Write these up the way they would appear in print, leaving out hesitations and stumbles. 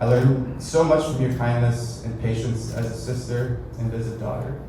I learned so much from your kindness and patience as a sister and as a daughter.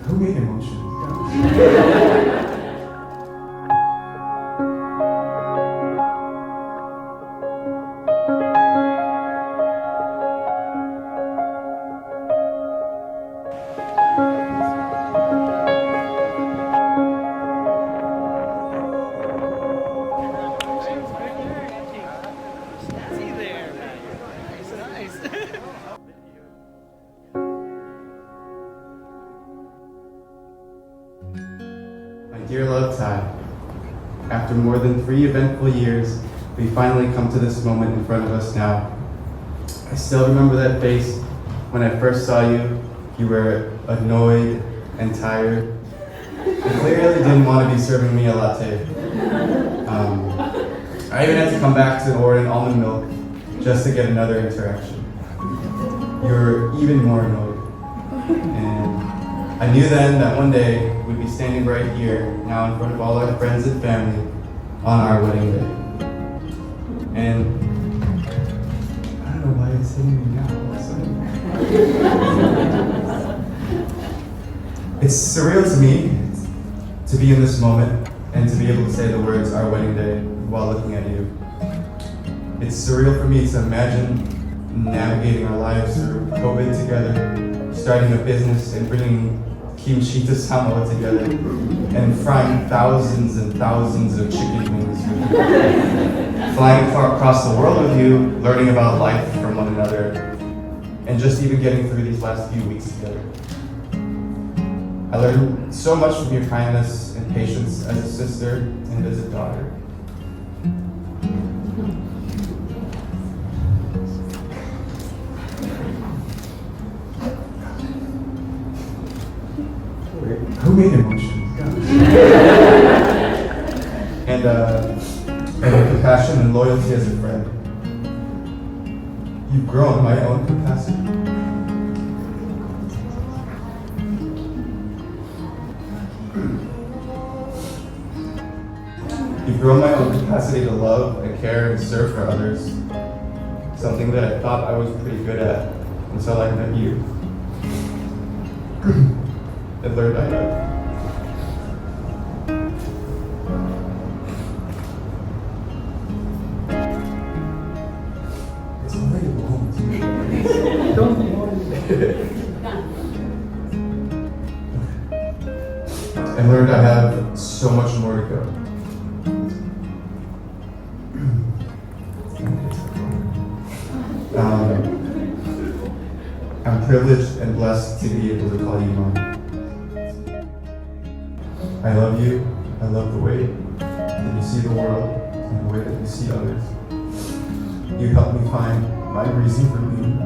Who made emotions? My dear love, Tai, after more than 3 eventful years, we finally come to this moment in front of us now. I still remember that face when I first saw you. You were annoyed and tired. You clearly didn't want to be serving me a latte. I even had to come back to order an almond milk just to get another interaction. You were even more annoyed. And I knew then that one day we'd be standing right here, now in front of all our friends and family, on our wedding day. And I don't know why it's hitting me now all of a sudden. It's surreal to me to be in this moment and to be able to say the words "our wedding day" while looking at you. It's surreal for me to imagine navigating our lives through COVID together, starting a business and bringing kimchi to Samoan together, and frying thousands and thousands of chicken wings with you. Flying far across the world with you, learning about life from one another, and just even getting through these last few weeks together. I learned so much from your kindness and patience as a sister and as a daughter. Who made emotions? And your compassion and loyalty as a friend. You've grown my own capacity. You've grown my own capacity to love and care and serve for others. Something that I thought I was pretty good at until I met you. And learned I know. It's already long. Don't And learned I have so much more to go. I'm privileged and blessed to be able to call you mom. I love you. I love the way that you see the world and the way that you see others. You help me find my reason for being.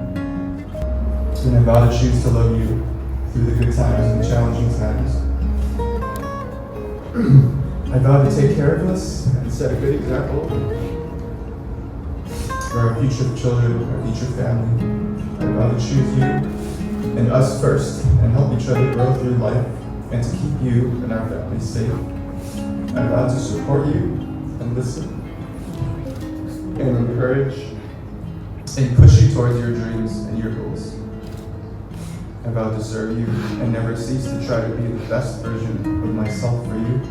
And I vow to choose to love you through the good times and challenging times. I vow to take care of us and set a good example for our future children, our future family. I vow to choose you and us first and help each other grow through life and to keep you and our family safe. I vow to support you and listen and encourage and push you towards your dreams and your goals. I vow to serve you and never cease to try to be the best version of myself for you.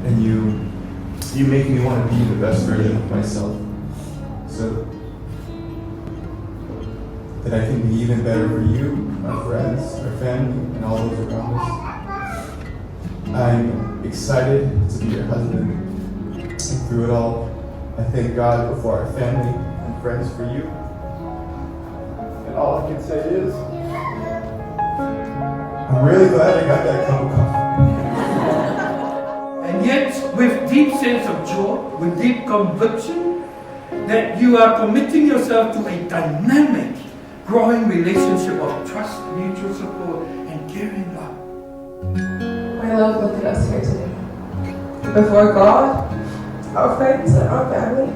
And you make me want to be the best version of myself so that I can be even better for you, our friends, our family, and all those around us. I'm excited to be your husband, and through it all, I thank God before our family and friends for you. And all I can say is, I'm really glad I got that cup of coffee. And yet, with deep sense of joy, with deep conviction, that you are committing yourself to a dynamic, growing relationship of trust, mutual support, and caring love. My love, look at us here today. Before God, our friends, and our family.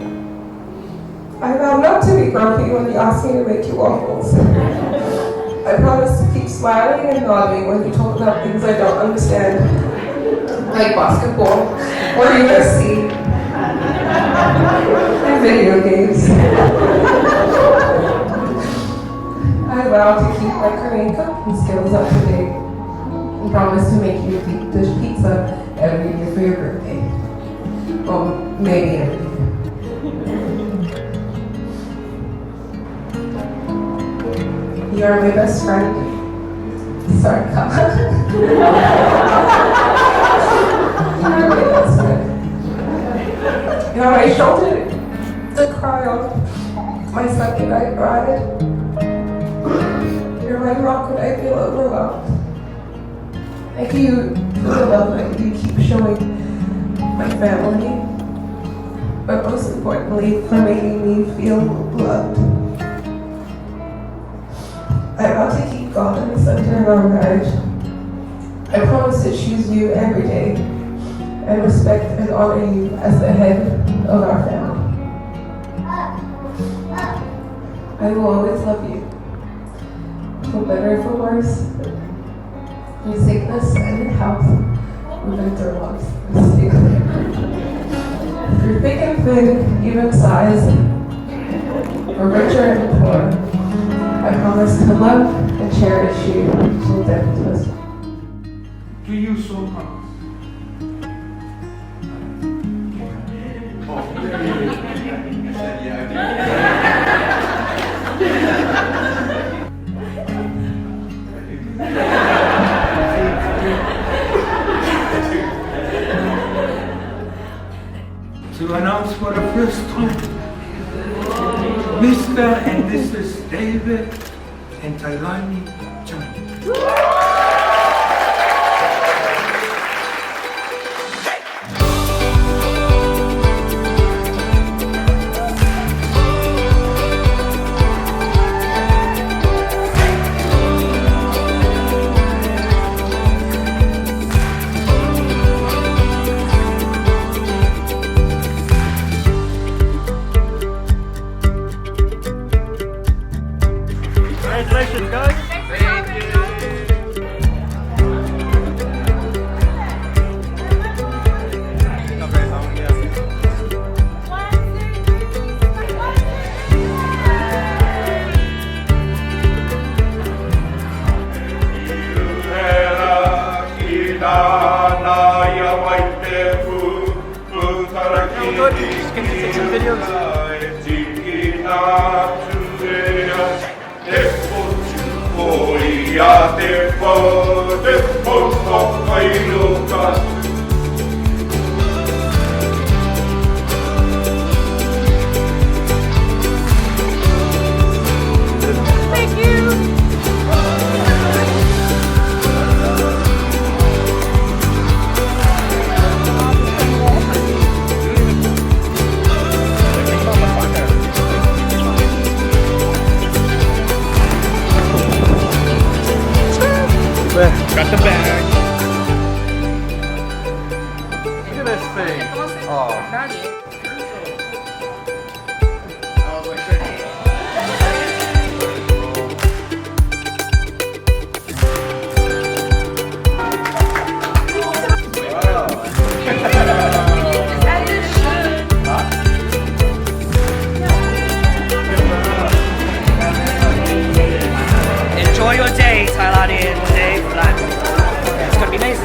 I vow not to be grumpy when you ask me to make you waffles. I promise to keep smiling and nodding when you talk about things I don't understand, like basketball or USC and video games. I vow to keep my Korean cooking skills up to date and promise to make you a deep dish pizza every year for your birthday. Or maybe every year. You are my best friend. Sorry, come on. You are my best friend. You are my shoulder to cry on my Sunday night ride. You're my rock when I feel overwhelmed. Thank you for the love that you keep showing my family, but most importantly, for making me feel loved. I vow to keep God in the center of our marriage. I promise to choose you every day and respect and honor you as the head of our family. I will always love you, for better or for worse, in sickness and in health. We've been through a lot. Stay clear. Through thick and thin, even size, for richer and poor. I promise to love and cherish you till death do us. Do you so promise? To announce for the first time, Mr. and Mrs. David and Tai Chung. Congratulations, guys. Can you take some videos? Thank you. Got the bag. Look at this thing. Oh. Enjoy your day, Thailand, and day for life. It's gonna be amazing.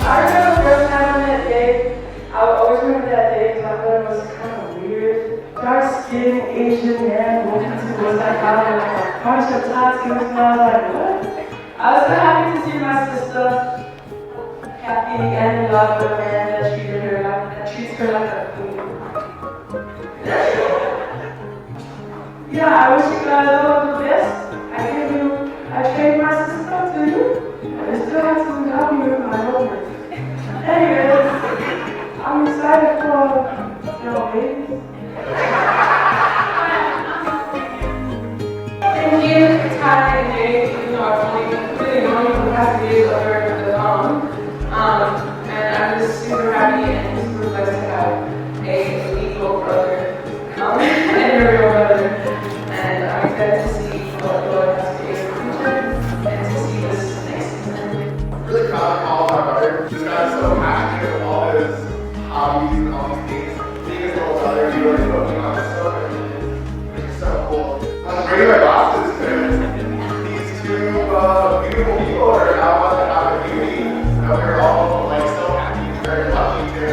I remember the first time I met Dave. I would always remember that day because I thought it was kind of weird. Dark skinned Asian man walking to was like having like a bunch of tattoos, and I was like, what? I was so happy to see my sister Kathy again in love with a man that treats feel like that. Yeah, I wish you guys all the best. I gave my sister to you. I still have to help you with my homework. Anyways, I'm excited for your babies. Thank you, Tai and Dave, even though I've only really known you for the past few days over the phone. And I'm just super happy and super blessed to have a legal brother and a real brother. And I'm excited to see what the Lord has for you in the future and to see this next season. Really proud of all of our brothers. This guy's so passionate with all his hobbies and all these things. Being his little brother, he was working on this stuff, and it's so cool. I'm bringing my glasses because these two beautiful people are now about to have a baby. And we're all like so happy and very lucky to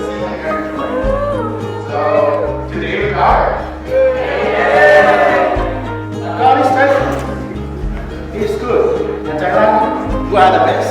see like every joy. So today we are. God is faithful. He is good. And Thailand, we are the best.